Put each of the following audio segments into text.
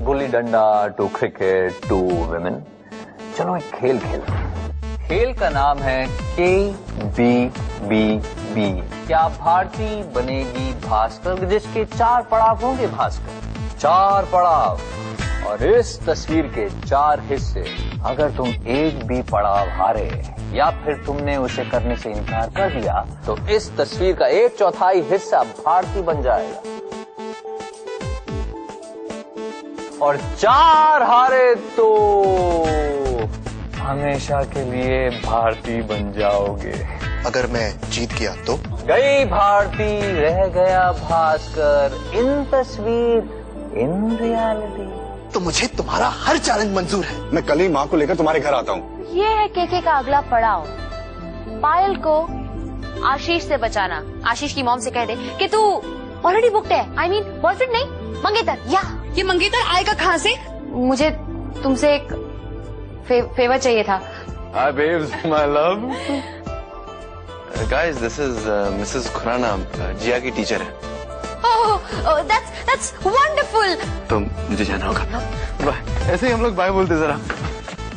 Gulli danda to cricket to women, चलो एक खेल खेलते हैं। खेल का नाम है KBBB। क्या भारती बनेगी भास्कर, जिसके 4 पड़ाव होंगे भास्कर, 4 पड़ाव, और इस तस्वीर के 4 हिस्से। अगर तुम एक भी पड़ाव हारे या फिर तुमने उसे करने से इनकार कर दिया तो इस तस्वीर का 1/4 हिस्सा भारती बन जाएगा, और 4 हारे तो हमेशा के लिए भारती बन जाओगे। अगर मैं जीत गया तो? गई भारती, रह गया भास्कर, इन तस्वीर इन रियलिटी। तो मुझे तुम्हारा हर चैलेंज मंजूर है। मैं कल ही माँ को लेकर तुम्हारे घर आता हूँ। ये है केके का अगला पड़ाव, पायल को आशीष से बचाना। आशीष की मॉम से कह दे कि तू ऑलरेडी बुक्ड है, I mean बॉयफ्रेंड नहीं मंगेतर। या ये मंगेतर आएगा कहाँ से? मुझे तुमसे एक फेवर चाहिए था। Hi babes, my love. Guys, this is Mrs. Khurana, जिया की टीचर है। Oh, that's wonderful. तो मुझे जाना होगा, बाय। ऐसे ही हम लोग बाय बोलते जरा।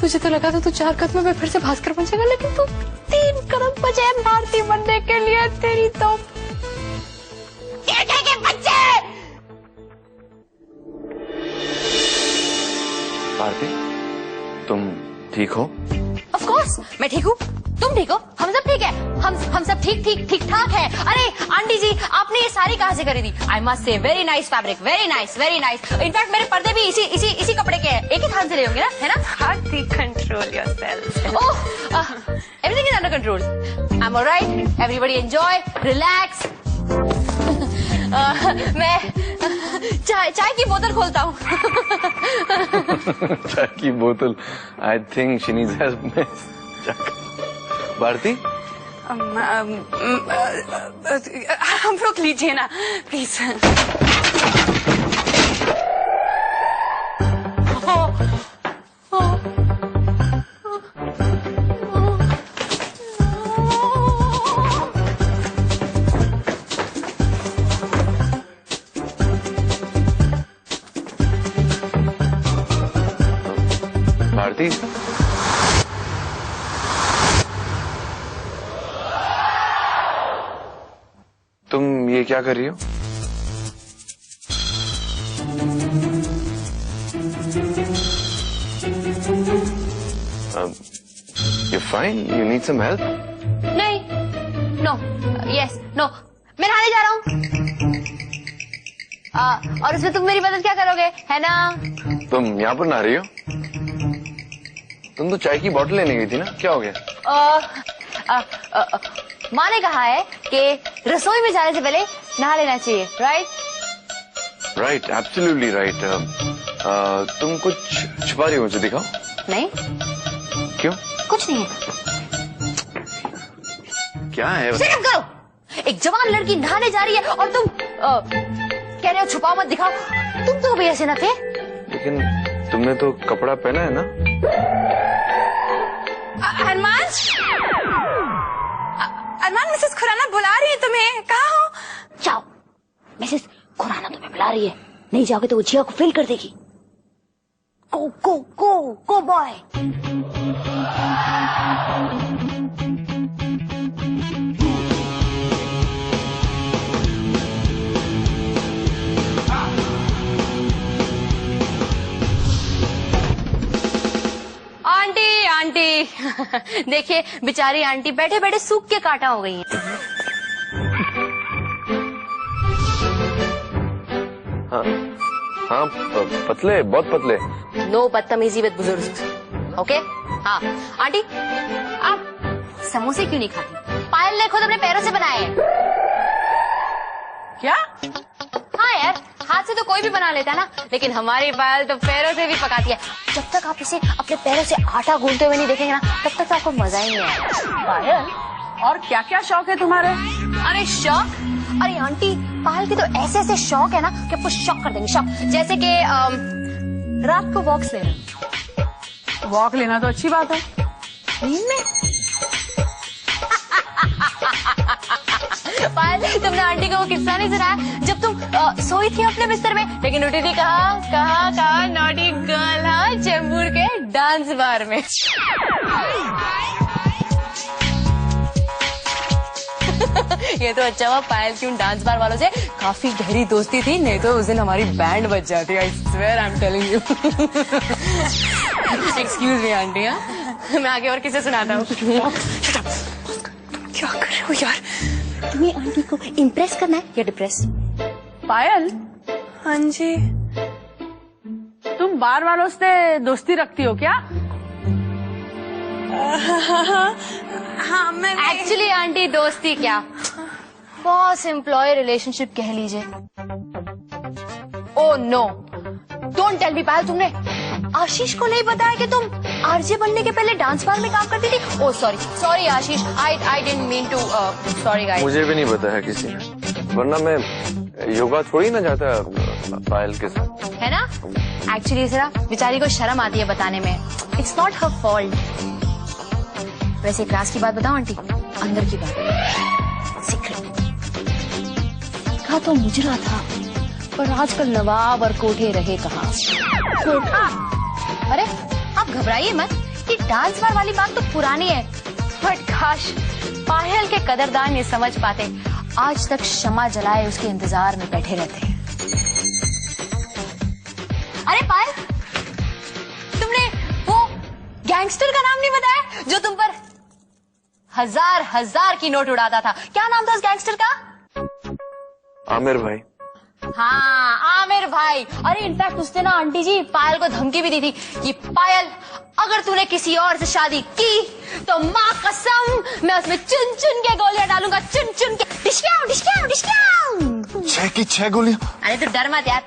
तुझे तो लगा था तू 4 कदमों में फिर से भास्कर बन जाएगा, लेकिन तू 3 कदम बचे भारती बनने के लिए। तेरी तो के बच्चे। भारती, तुम ठीक हो? Of course, मैं ठीक हूँ, तुम ठीक हो, हम सब ठीक है, हम सब ठीक ठाक है। अरे आंटी जी, आपने ये साड़ी कहाँ से खरीदी? I must say very nice fabric, very nice, very nice. In fact मेरे पर्दे भी इसी कपड़े के हैं, एक ही थान से ले होंगे ना, है ना? Bharti, control yourself. Oh, everything is under control. I'm alright. Everybody enjoy, relax. मैं चाय की बोतल खोलता हूँ। चाय की बोतल, I think she needs help. Bharti, हम रोक लीजिए ना प्लीज। भारती, तुम ये क्या कर रही हो? You're fine? You need some help? नहीं, नो, यस, नो, मैं नहाने जा रहा हूँ। और उसमें तुम मेरी मदद क्या करोगे, है ना? तुम यहाँ पर नहा रही हो? तुम तो चाय की बोतल लेने गई थी ना, क्या हो गया? माँ ने कहा है कि रसोई में जाने से पहले नहा लेना चाहिए, राइट? Right, absolutely right. तुम कुछ छुपा रही हो, मुझे दिखाओ। नहीं, क्यों? कुछ नहीं है। क्या है? सिर्फ करो, एक जवान लड़की नहाने जा रही है और तुम कह रहे हो छुपाओ मत दिखाओ। तुम तो भी ऐसे न थे। लेकिन तुमने तो कपड़ा पहना है ना? अरमान, मिसेस खुराना बुला रही है तुम्हें, कहाँ हो? जाओ, मिसेस खुराना तुम्हें बुला रही है, नहीं जाओगे तो वो जिया को फेल कर देगी। गो गो गो गो बॉय। आंटी आंटी देखिए, बेचारी आंटी बैठे बैठे सूख के काटा हो गई हैं। हाँ, पतले, बहुत पतले। नो बदतमीजी विद बुजुर्ग, ओके? हाँ आंटी, आप समोसे क्यों नहीं खाती? पायल ने खुद अपने पैरों से बनाए हैं। क्या? हाँ यार, हाथ से तो कोई भी बना लेता है ना, लेकिन हमारी पायल तो पैरों से भी पकाती है। जब तक आप इसे अपने पैरों से आटा गूंथते हुए नहीं देखेंगे ना, तब तक तो आपको मजा ही नहीं आएगा। पायल, और क्या क्या शौक है तुम्हारे? अरे शौक, अरे आंटी, पायल के तो ऐसे ऐसे शौक है ना कि आपको शौक कर देंगे, शौक। जैसे कि रात को वॉक्स लेना। वॉक लेना तो अच्छी बात है, नींद में? पायल, तुमने आंटी को वो किस्सा नहीं सुनाया जब तुम सोई थी अपने बिस्तर में, लेकिन उठी थी कहाँ 9 डांस बार में। ये तो अच्छा हुआ पायल की उन डांस बार वालों से काफी गहरी दोस्ती थी, नहीं तो उस दिन हमारी बैंड बज जाती। I swear I am telling you. Excuse me aunty, मैं आगे और किसे सुनाता हूँ। क्या कर रहे हो यार? तुम्हें आंटी को इम्प्रेस करना है या डिप्रेस? पायल, हाँ जी। तुम बार वालों से दोस्ती रखती हो क्या? हाँ मैं एक्चुअली आंटी दोस्ती क्या, बॉस एम्प्लॉय रिलेशनशिप कह लीजिए। Oh no, don't tell me Payal, तुमने आशीष को नहीं बताया कि तुम आरजे बनने के पहले डांस बार में काम करती थी? Oh sorry Ashish, I didn't mean to, sorry guys. मुझे भी नहीं बताया किसी ने, वरना मैं योगा थोड़ी ना जाता पायल के साथ, है ना। एक्चुअली जरा बेचारी को शर्म आती है बताने में, इट्स नॉट हर फॉल्ट। वैसे क्लास की बात बताओ आंटी, अंदर की बात, सीक्रेट। कहा तो मुजरा था, पर आजकल नवाब और कोठे रहे कहाँ। कोठा? अरे आप घबराइए मत, ये डांस बार वाली बात तो पुरानी है, बट काश पायल के कदरदान ये समझ पाते, आज तक शमा जलाए उसके इंतजार में बैठे रहते। अरे पायल, तुमने वो गैंगस्टर का नाम नहीं बताया जो तुम पर हजार की नोट उड़ाता था? क्या नाम था उस गैंगस्टर का? आमिर भाई। हाँ, आमिर भाई। अरे इनफैक्ट उसने ना आंटी जी पायल को धमकी भी दी थी कि पायल अगर तूने किसी और से शादी की तो माँ कसम मैं उसमें चुन चुन के गोलियां डालूंगा, चुन चुन के। डिशक्याऊ डिशक्याऊ डिशक्याऊ। 6 की 6 गोलियां। अरे तू डर मत यार,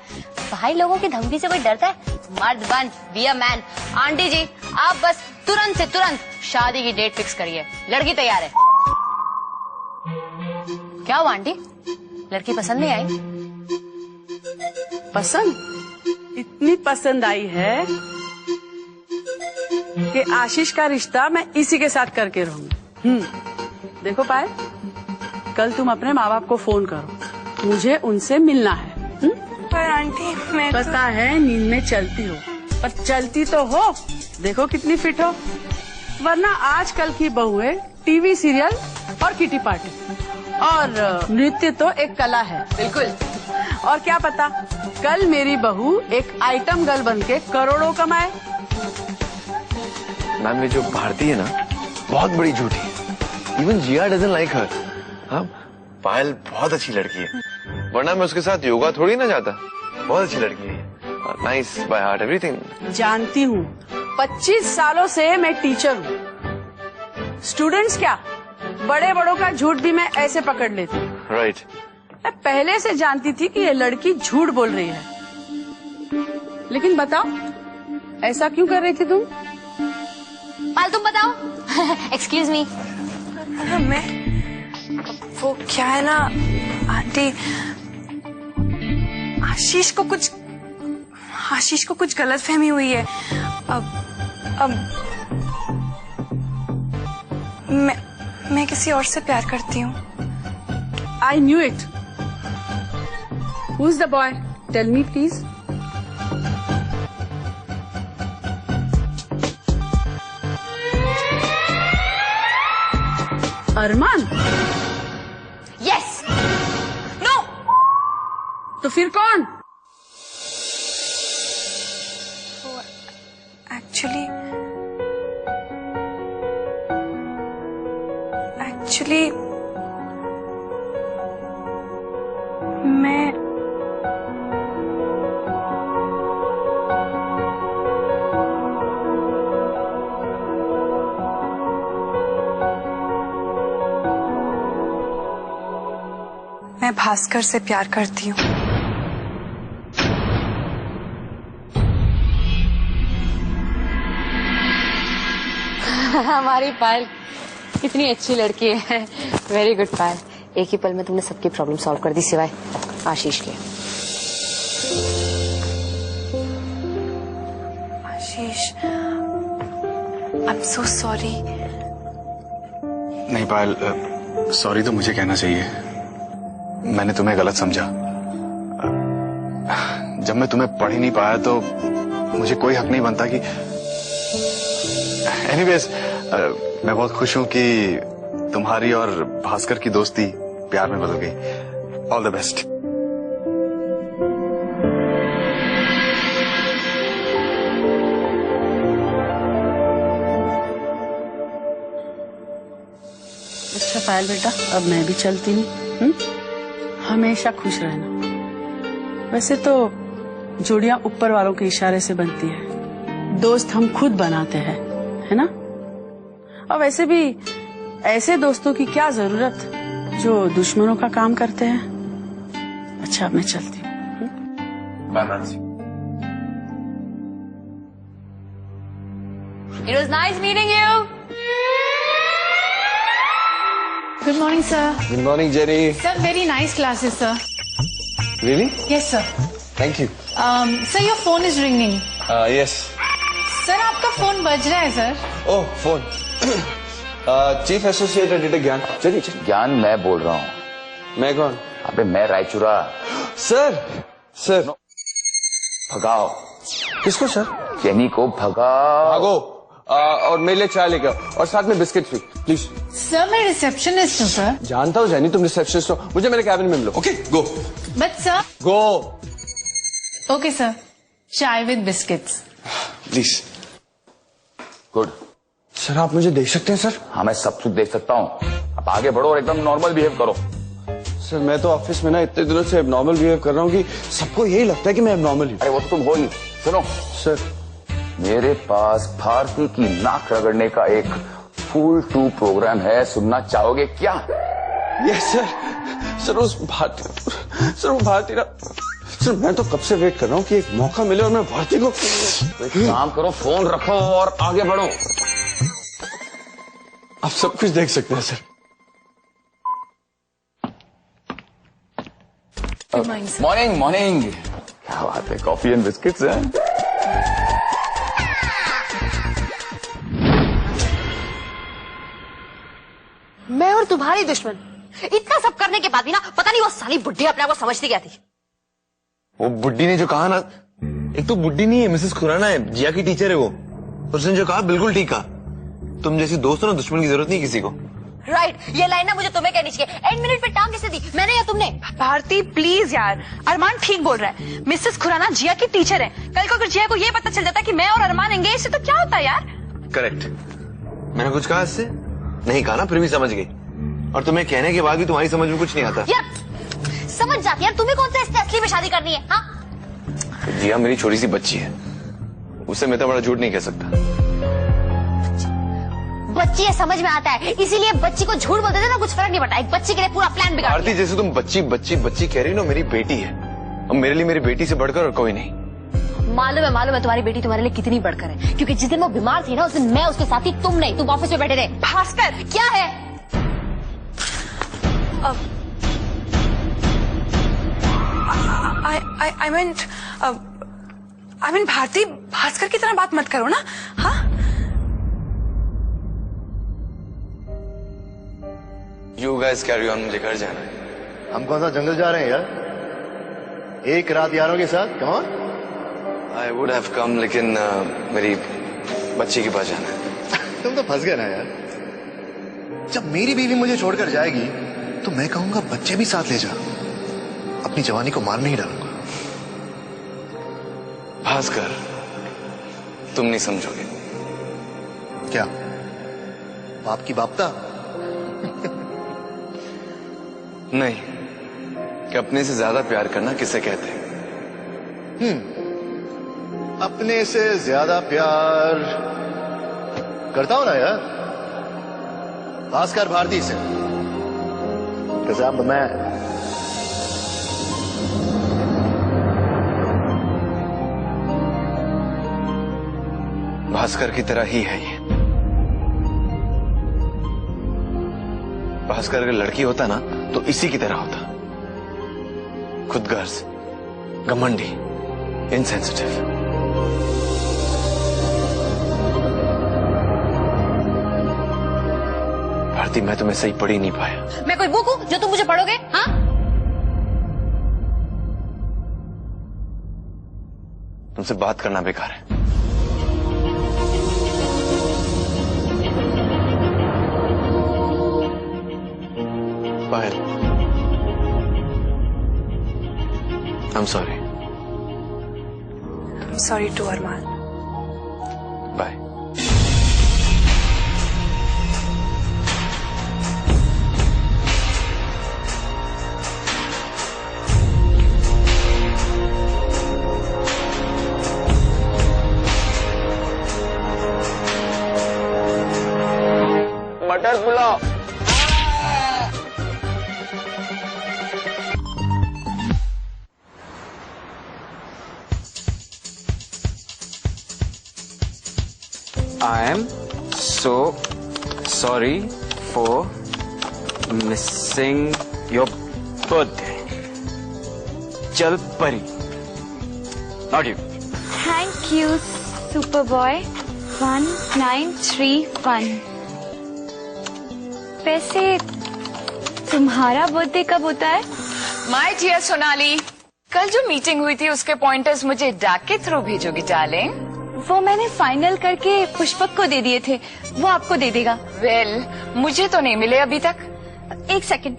भाई लोगों की धमकी से कोई डरता है? मर्द बन, बी अ मैन। आंटी जी आप बस तुरंत से तुरंत शादी की डेट फिक्स करिए, लड़की तैयार है। क्या हुआ आंटी, लड़की पसंद नहीं आई? पसंद इतनी पसंद आई है कि आशीष का रिश्ता मैं इसी के साथ करके रहूंगी। देखो पायल, कल तुम अपने माँ बाप को फोन करो, मुझे उनसे मिलना है। पर आंटी मैं पता है नींद में चलती हो, पर चलती तो हो, देखो कितनी फिट हो। वरना आजकल की बहुएं टीवी सीरियल और किटी पार्टी, और नृत्य तो एक कला है। बिल्कुल। और क्या पता कल मेरी बहू एक आइटम गर्ल बनके करोड़ों कमाए। मैम ये जो भारती है ना, बहुत बड़ी झूठी है। इवन जिया डजंट लाइक हर। हाँ, पायल बहुत अच्छी लड़की है, वरना मैं उसके साथ योगा थोड़ी ना जाता। बहुत अच्छी लड़की है, नाइस बाय हार्ट एवरीथिंग। जानती हूँ, 25 सालों से मैं टीचर हूँ। स्टूडेंट्स क्या, बड़े बड़ों का झूठ भी मैं ऐसे पकड़ लेती हूँ। राइट। मैं पहले से जानती थी कि ये लड़की झूठ बोल रही है, लेकिन बताओ ऐसा क्यों कर रही थी तुम? पाल तुम बताओ। Excuse me. मैं वो क्या है ना आंटी, आशीष को कुछ गलतफहमी हुई है। अब मैं किसी और से प्यार करती हूँ। I knew it. Who's the boy? Tell me please. Armaan? Yes. No. तो फिर कौन? एक्चुअली मैं भास्कर से प्यार करती हूँ। हमारी पायल कितनी अच्छी लड़की है। वेरी गुड पायल, एक ही पल में तुमने सबकी प्रॉब्लम सॉल्व कर दी सिवाय आशीष के। आशीष, आई एम सो सॉरी। नहीं पायल, सॉरी तो मुझे कहना चाहिए। मैंने तुम्हें गलत समझा। जब मैं तुम्हें पढ़ ही नहीं पाया तो मुझे कोई हक नहीं बनता कि एनीवेज मैं बहुत खुश हूं कि तुम्हारी और भास्कर की दोस्ती प्यार में बदल गई। All the best. अच्छा पायल बेटा, अब मैं भी चलती हूँ। हमेशा खुश रहना। वैसे तो जोड़ियां ऊपर वालों के इशारे से बनती है, दोस्त हम खुद बनाते हैं, है ना? और वैसे भी ऐसे दोस्तों की क्या जरूरत जो दुश्मनों का काम करते हैं। अच्छा, अब मैं चलती हूँ। Bye Mansi. It was nice meeting you. Good morning, sir. Good morning Jerry. Sir, very nice classes, sir. Really? Yes, sir. Thank you. Sir, your phone is ringing. Yes. Sir, आपका फोन बज रहा है, sir. Oh phone. Chief associate editor Gyan. चलिए चलिए। ज्ञान मैं बोल रहा हूँ। मैं कौन? अबे मैं रायचूरा। सर सर भगाओ किसको सर? जेनी को भगाओ। भागो। और मेरे लिए चाय लेकर और साथ में बिस्किट भी प्लीज। सर, मैं रिसेप्शनिस्ट हूँ, सर। जानता हूँ जैनी तुम रिसेप्शनिस्ट हो, मुझे मेरे कैबिन में मिलो। Okay go but sir. Go. Okay sir, chai with biscuits. Please. Good. Sir आप मुझे देख सकते हैं सर? हाँ मैं सब कुछ देख सकता हूँ। अब आगे बढ़ो और एकदम नॉर्मल बिहेव करो। सर मैं तो ऑफिस में ना इतने दिनों से एबनॉर्मल बिहेव कर रहा हूँ कि सबको यही लगता है कि मैं एबनॉर्मल हूँ। अरे वो तो तुम हो ही। सुनो सर, मेरे पास भारती की नाक रगड़ने का एक फुल टू प्रोग्राम है, सुनना चाहोगे क्या? Yes sir. सर उस भारती, सर वो भारती ना, सर मैं तो कब से वेट कर रहा हूँ कि एक मौका मिले और मैं भारती को। एक काम करो, फोन रखो और आगे बढ़ो। आप सब कुछ देख सकते हैं सर। Morning morning. क्या बात है, कॉफी एंड बिस्किट्स हैं? मैं और तुम्हारी दुश्मन, इतना सब करने के बाद भी ना, पता नहीं वो साली बुड्ढी अपने आप को समझती क्या थी। वो बुड्ढी ने जो कहा ना, एक तो बुड्ढी नहीं है, मिसेस खुराना है, जिया की टीचर है वो। उसने जो कहा बिल्कुल ठीक कहा। तुम जैसी दोस्त हो ना, दुश्मन की जरूरत नहीं किसी को। राइट, ये लाइन ना मुझे तुम्हें कहनी चाहिए। 8 मिनट पे टांग किसे दी, मैंने या तुमने? भारती प्लीज यार, अरमान ठीक बोल रहा है। मिसेस खुराना जिया की टीचर है। कल को अगर जिया को ये पता चल जाता कि मैं और अरमान एंगेज से, तो क्या होता यार? करेक्ट। मैंने कुछ कहा इससे? नहीं कहा ना, फिर भी समझ गई। और तुम्हें कहने के बाद भी तुम्हारी समझ में कुछ नहीं आता। यार समझ जाती यार, तुम्हें कौन सा इससे असली में शादी करनी है? हाँ जिया मेरी छोटी सी बच्ची है, उससे मैं तो बड़ा झूठ नहीं कह सकता। बच्ची है, समझ में आता है, इसीलिए बच्ची को झूठ बोलते थे ना, कुछ फर्क नहीं पड़ता। एक बच्ची के लिए पूरा प्लान बिगाड़ भारती जैसे तुम बच्ची बच्ची बच्ची कह रही हो ना, मेरी बेटी है और मेरे लिए मेरी बेटी से बढ़कर और कोई नहीं। मालूम है तुम्हारी बेटी तुम्हारे लिए कितनी बढ़कर है, क्योंकि जिस दिन वो बीमार थी ना, उस दिन मैं उसके साथ थी, तुम नहीं। तुम ऑफिस में बैठे थे। भास्कर क्या है? आई मीन भारती, भास्कर की तरह बात मत करो ना। हाँ You guys carry on, मुझे घर जाना है। हम कौन सा जंगल जा रहे हैं यार? एक रात यारों के साथ, come on. I would have come, लेकिन मेरी बच्ची के पास जाना है। तुम तो फंस गए ना यार। जब मेरी बीवी मुझे छोड़कर जाएगी तो मैं कहूंगा बच्चे भी साथ ले जा, अपनी जवानी को मार नहीं डालूंगा। भास्कर, तुम नहीं समझोगे। क्या बाप की बापता? नहीं, कि अपने से ज्यादा प्यार करना किसे कहते हैं? अपने से ज्यादा प्यार करता हूं ना यार, भास्कर भारती से। मैं भास्कर की तरह ही है ये। भास्कर अगर लड़की होता ना तो इसी की तरह होता, खुदगर्ज, घमंडी, इनसेंसिटिव। भारती, मैं तुम्हें सही पढ़ ही नहीं पाया। मैं कोई बुक हूं जो तुम मुझे पढ़ोगे? हाँ तुमसे बात करना बेकार है। पायल। I'm sorry. I'm sorry too, Armaan. Bye. मटर pulao. I am so sorry for missing your birthday. Chal Pari. Not you. Thank you super boy 1931। वैसे तुम्हारा बर्थडे कब होता है? माय डियर सोनाली, कल जो मीटिंग हुई थी उसके पॉइंटर्स मुझे डाक के थ्रू भेजोगी डार्लिंग? वो मैंने फाइनल करके पुष्पक को दे दिए थे, वो आपको दे देगा। वेल, मुझे तो नहीं मिले अभी तक। एक सेकंड।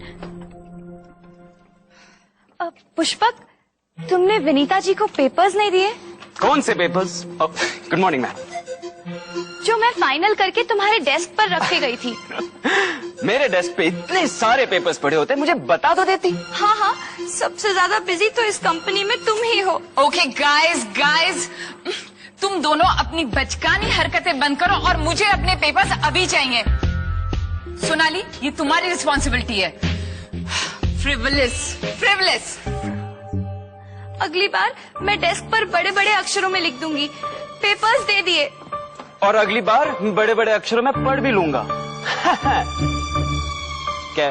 पुष्पक, तुमने विनीता जी को पेपर्स नहीं दिए? कौन से पेपर्स? Good morning ma'am. जो मैं फाइनल करके तुम्हारे डेस्क पर रख के गई थी। मेरे डेस्क पे इतने सारे पेपर्स पड़े होते, मुझे बता तो देती। हाँ हाँ, सबसे ज्यादा बिजी तो इस कंपनी में तुम ही हो। ओके गाइस, तुम दोनों अपनी बचकानी हरकतें बंद करो और मुझे अपने पेपर्स अभी चाहिए। सोनाली, ये तुम्हारी रिस्पॉन्सिबिलिटी है। फ्रिवलेस। अगली बार मैं डेस्क पर बड़े बड़े अक्षरों में लिख दूंगी। पेपर्स दे दिए। और अगली बार बड़े बड़े अक्षरों में पढ़ भी लूंगा। क्या?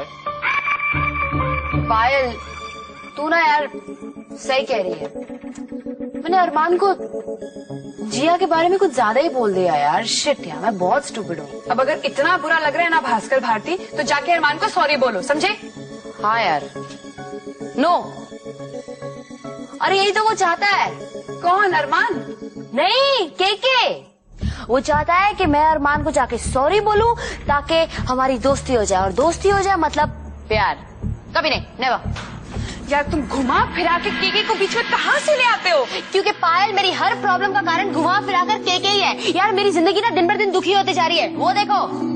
पायल, तू ना यार सही कह रही है। मैंने अरमान को जिया के बारे में कुछ ज्यादा ही बोल दिया यार। शिट यार, मैं बहुत स्टूपिड हूँ। अब अगर इतना बुरा लग रहा है ना भास्कर भारती, तो जाके अरमान को सॉरी बोलो, समझे? हाँ यार। नो, अरे यही तो वो चाहता है। कौन? अरमान? नहीं, के वो चाहता है कि मैं अरमान को जाके सॉरी बोलूं ताकि हमारी दोस्ती हो जाए, और दोस्ती हो जाए मतलब प्यार। कभी नहीं, नेवर। यार तुम घुमा फिरा के केके को बीच में कहाँ से ले आते हो? क्योंकि पायल मेरी हर प्रॉब्लम का कारण घुमा फिरा कर केके ही है। यार मेरी जिंदगी ना दिन भर दिन दुखी होती जा रही है, वो देखो।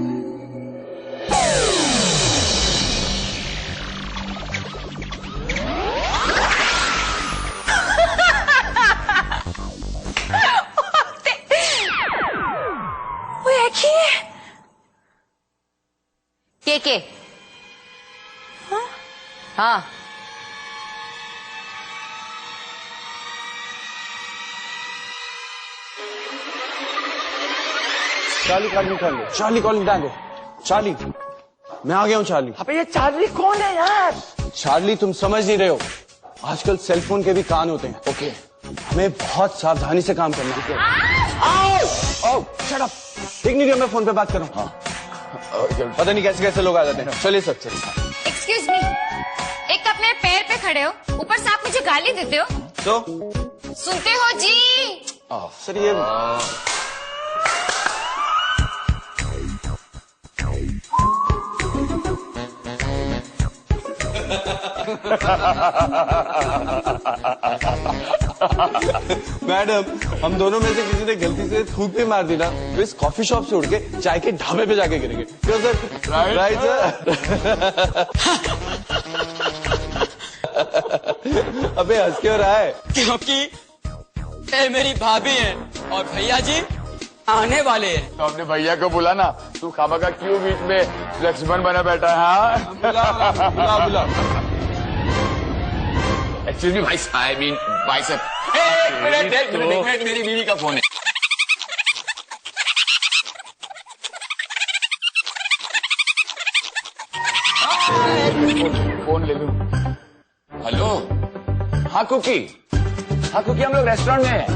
के हाँ चार्ली कॉलिंग दो। चार्ली, मैं आ गया हूँ। चार्ली, अबे ये चार्ली कौन है यार? चार्ली तुम समझ नहीं रहे हो, आजकल सेल फोन के भी कान होते हैं। ओके, हमें बहुत सावधानी से काम करना है। आओ, शट अप। ठीक नहीं, मैं फोन पे बात कर रहा हूँ। हाँ, पता नहीं कैसे कैसे लोग आ जाते हैं। चलिए सर, चलिए। एक्सक्यूज मी, एक अपने पैर पे खड़े हो, ऊपर से आप मुझे गाली देते हो। तो सुनते हो जी? सर ये मैडम, हम दोनों में से किसी ने गलती से थूक भी मार दी ना, तो इस कॉफी शॉप से उड़ के चाय के ढाबे पे जाके गिरेंगे। क्यों सर? Right sir. अबे हंस क्यों रहा है? क्योंकि ये मेरी भाभी है और भैया जी आने वाले हैं। तो अपने भैया को बुला ना, तू खामखा क्यों बीच में लक्ष्मण बना बैठा है? बुला। एक्सक्यूज मी भाई, आई मीन भाई साहब। एक मिनट, मेरी बीवी का फोन है। फोन ले लूं। हेलो, हाँ कुकी, हम लोग रेस्टोरेंट में हैं,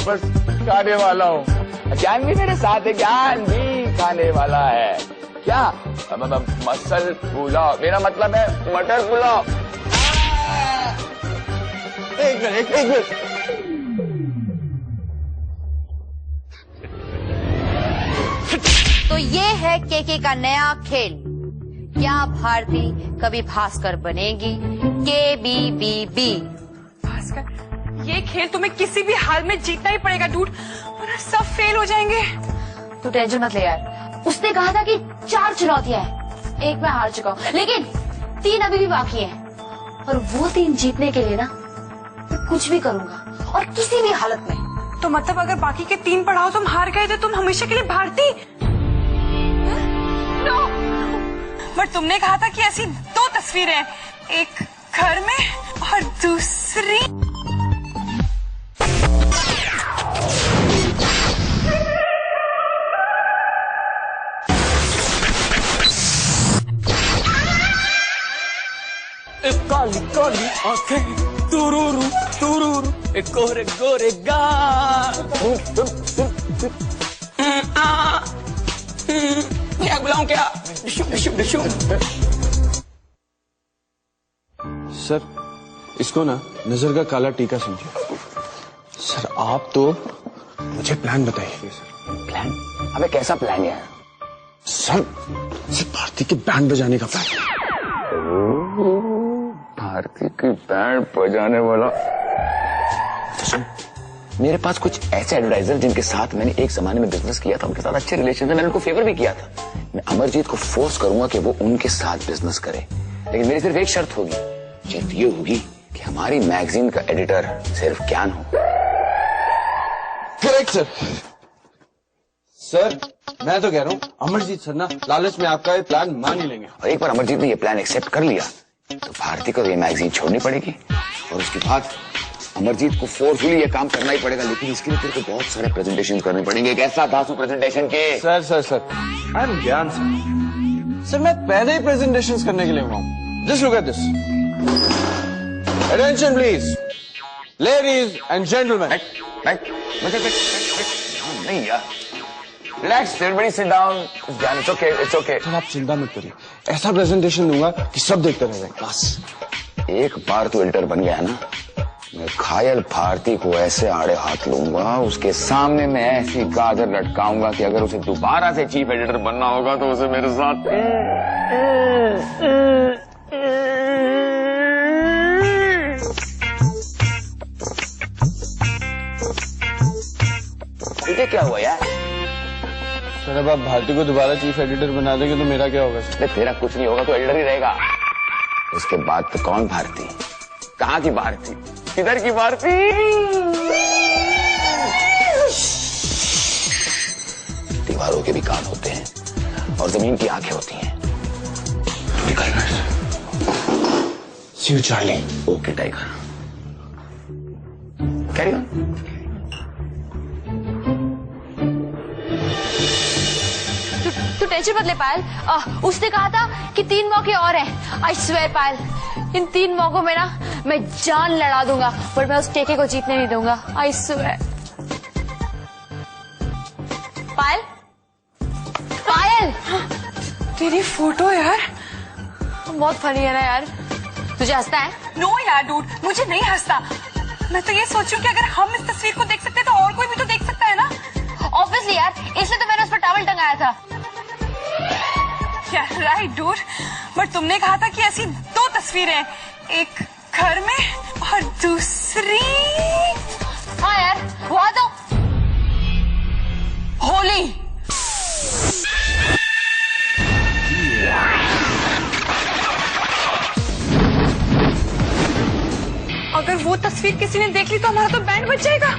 बस खाने वाला हूँ। ज्ञान भी मेरे साथ है, ज्ञान भी खाने वाला है। क्या? मसल पुलाव, मेरा मतलब है मटर पुलाव। एक मिनट। तो ये है केके का नया खेल। क्या भारती कभी भास्कर बनेगी। KBBB। भास्कर, ये खेल तुम्हें किसी भी हाल में जीतना ही पड़ेगा डूड, वरना सब फेल हो जाएंगे। तू टेंशन मत ले यार, उसने कहा था कि 4 चुनौतियां हैं, 1 मैं हार चुका हूँ, लेकिन 3 अभी भी बाकी हैं। और वो 3 जीतने के लिए ना मैं कुछ भी करूंगा, और किसी भी हालत में। तो मतलब अगर बाकी के 3 पड़ाव तुम हार गए तो तुम हमेशा के लिए भारती? नो। बट तुमने कहा था कि ऐसी 2 तस्वीरें, एक घर में और दूसरी एक काली काली आंखें तुरुरु तुरुरु, एक गोरे गोरे गाल। क्या बुलाऊं क्या? डिशुम डिशुम डिशुम। सर, इसको ना नजर का काला टीका समझिए। सर आप तो मुझे प्लान बताइए। प्लान? हमें कैसा प्लान है? सर भारती के बैंड बजाने का प्लान। भारती की बैंड बजाने वाला? तो सुन, मेरे पास कुछ ऐसे एडवर्टाइजर जिनके साथ मैंने एक जमाने में बिजनेस किया था, उनके साथ अच्छे रिलेशन थे, मैंने उनको फेवर भी किया था। मैं अमरजीत को फोर्स करूंगा कि वो उनके साथ बिजनेस करे, लेकिन मेरी सिर्फ एक शर्त होगी, सिर्फ ये होगी कि हमारी मैगजीन का एडिटर सिर्फ ज्ञान हो। Correct sir. सर मैं तो कह रहा हूँ अमरजीत सर ना लालच में आपका ये प्लान मान ही लेंगे। और एक बार अमरजीत ने ये प्लान एक्सेप्ट कर लिया तो भारती को ये मैगजीन छोड़नी पड़ेगी, और उसके बाद अमरजीत को फोर्सफुली ये काम करना ही पड़ेगा। लेकिन इसके लिए तेरे को बहुत सारे प्रेजेंटेशन करने पड़ेंगे। एक ऐसा धांसू प्रेजेंटेशन के। सर आई एम ज्ञान सर मैं पहले ही प्रेजेंटेशंस करने के लिए हुआ हूँ। Just look at this. Attention please, ladies and gentleman. नहीं यार, relax, everybody sit down. It's okay, it's okay. आप चिंता मत करिए, ऐसा प्रेजेंटेशन दूंगा कि सब देखते रह जाएंगे। बस एक बार तू एडिटर बन गया ना, मैं घायल भारती को ऐसे आड़े हाथ लूंगा, उसके सामने मैं ऐसी गाजर लटकाऊंगा कि अगर उसे दोबारा से चीफ एडिटर बनना होगा तो उसे मेरे साथ। तुझे क्या हुआ यार? सर अब आप भारती को दोबारा चीफ एडिटर बना देंगे तो मेरा क्या होगा? सर तेरा कुछ नहीं होगा, तो एडिटर ही रहेगा। उसके बाद तो कौन भारती? कहाँ की भारती? किधर की भारती? दीवारों के भी कान होते हैं और जमीन की आंखें होती हैं। See you Charlie. Okay tiger, carry on. तू टेंशन मत ले पायल, उसने कहा था कि 3 मौके और हैं। आई स्वेयर पायल, इन 3 मौकों में ना मैं जान लड़ा दूंगा, पर मैं उस टेके को जीतने नहीं दूंगा। I swear. पायल, पायल, तेरी फोटो यार बहुत फनी है ना यार। तुझे हंसता है? नो यार डूड, मुझे नहीं हंसता। मैं तो ये सोचूं कि अगर हम इस तस्वीर को देख सकते हैं तो और कोई भी तो देख सकता है ना। ऑब्वियसली यार, इसलिए तो मैंने उस पर टॉवल टंगाया था। राइट डूड, बट तुमने कहा था कि ऐसी 2 तस्वीरें, एक घर में और दूसरी। हाँ यार, हुआ तो होली। अगर वो तस्वीर किसी ने देख ली तो हमारा तो बैंड बच जाएगा।